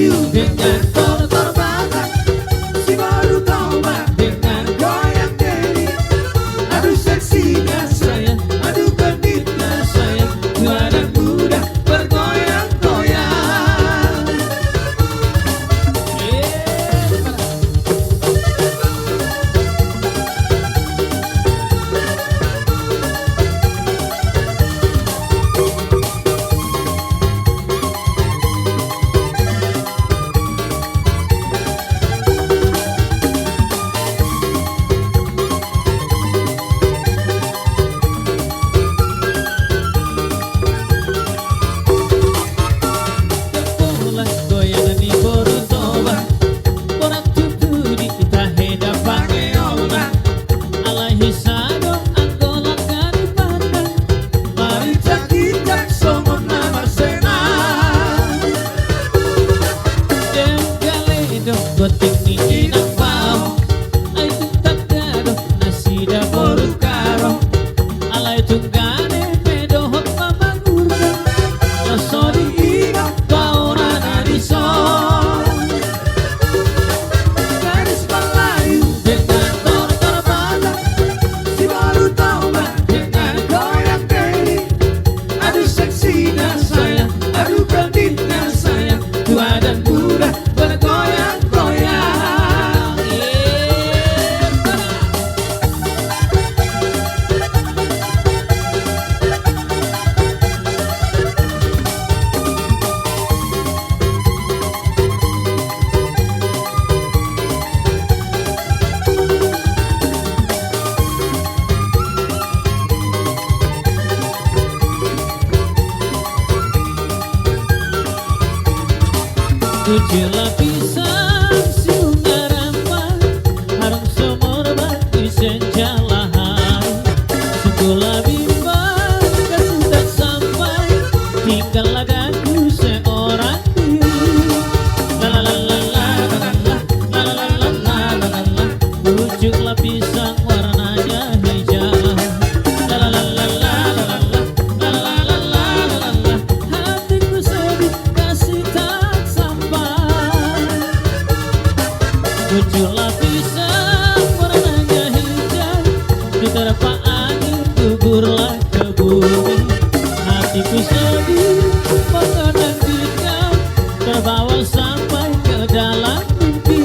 melayu dengan motor batang. Si baru tobat dengan goyang diri. Aduh seksinya sayang, aduh genditnya sayang, tua dan muda bergoyang-goyang. Tujuh lapisan si bunga rampai, harum semerbak di senja lahai. Sekolah bimbang kasih tak sampai, tinggallah daku seorang diri. La la la la la la la la la la la la la. Tujuh lapisan warnanya hijau. La la la la la la la la la la la la la. Hatiku sedih kasih tak sampai. Tujuh lapisan warnanya hijau, diterpa angin guburlah ke bumi. Hatiku sedih mengenang kau, terbawa sampai ke dalam mimpi.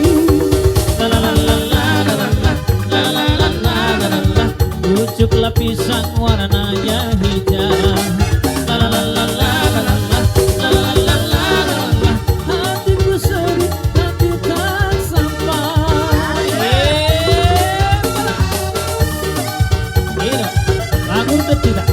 La la la la la la la la la la la la la. Tujuh lapisan warnanya hijau. La la la la la la la la la la la la. Hatiku sedih, hati tak sampai. Bangun atau tidak?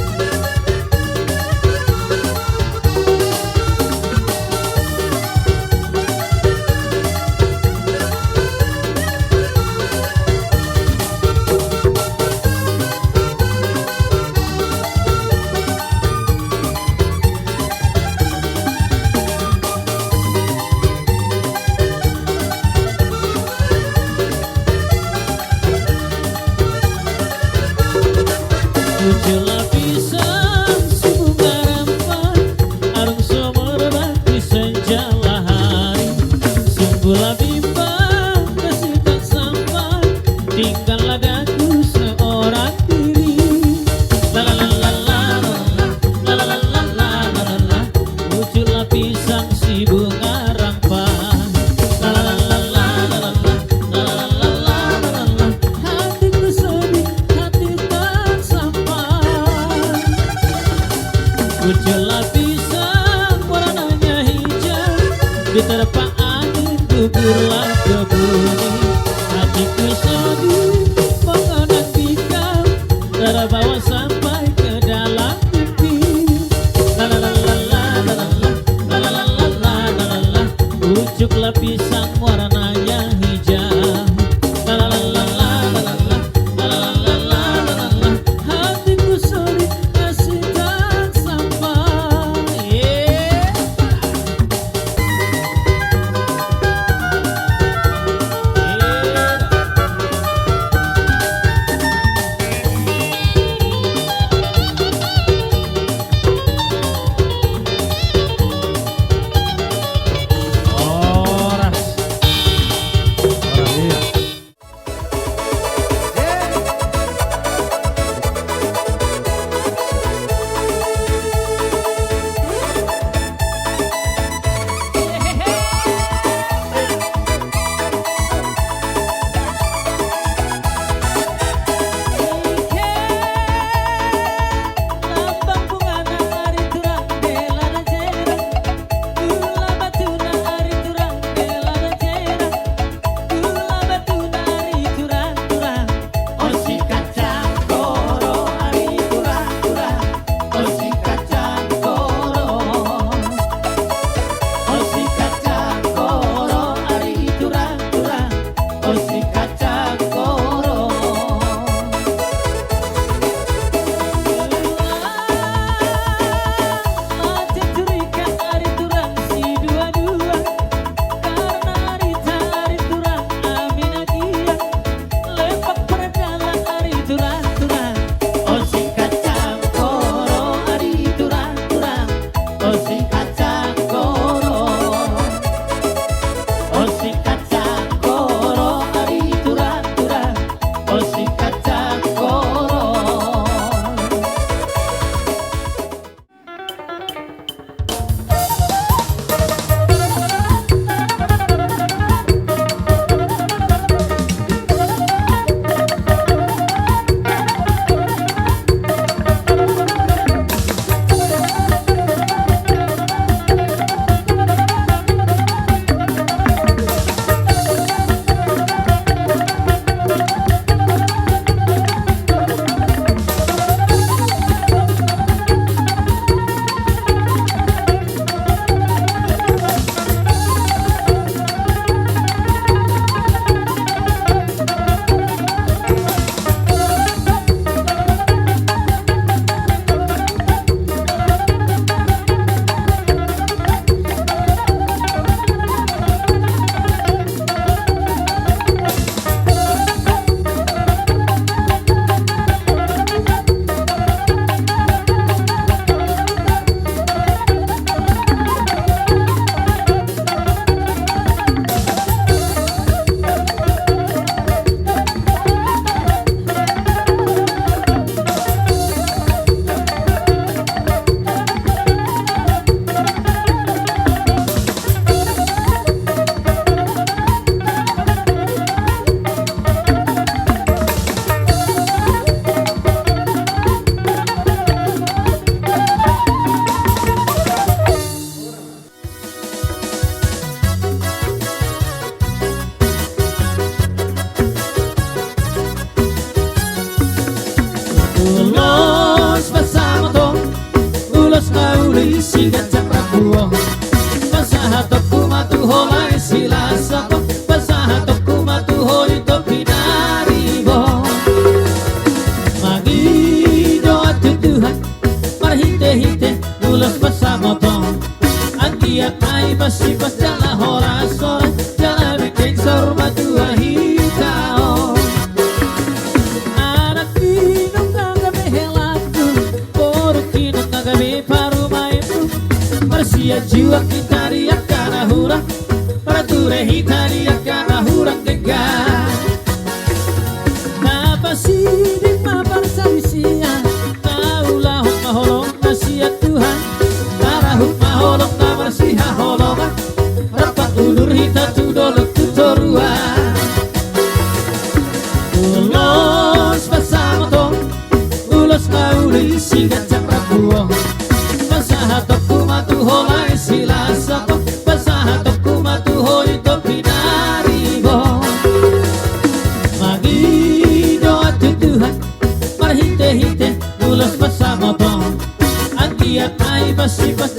Tujuh lapisan si bunga rampai, harum semerbak di senja lahai. Sungguhlah bimbang kasih tak sampai, tinggallah daku seorang diri. La la la la la la la la la la la la. Tujuh lapisan si bunga rampai. La la la la la la la la la la la la. Hatiku sedih, hati tak sampai. Tujuh lapisan warnanya hijau, diterpa angin guburlah ke bumi. Hatiku sedih mengenang kau, terbawa sampai ke dalam mimpi. La la la la la la la la la la la la la. Tujuh lapisan warnanya hijau. La la la la la la la la la la la la. Hatiku sedih kasih tak sampai. matu holai sila sapa basaha toku matu hoi to pinaribo magi doa tuduhan marhite-hite ulas pasamotong antiat ai basi pas jala hora sora jala bikin sor matu ahitao anak kinong kagabi helatu poro kinong kagabi parumaimu Marsia jiwa kita riak karena hurang Prature hita riak karena hurang gegar Napasidik maparsawisia Kaulah maholong nasihat Tuhan Tarahuk maholong na marsiha holongan Rapat ulur hita tudolok tutorua Ulos pasamotong Ulos mauli sigat caprabuong Basaha toku matu holai sila sapa Basaha toku matu hoi to pinaribo Magi doa tuduhan Marhite-hite ulas pasamotong Antiat ai basi pas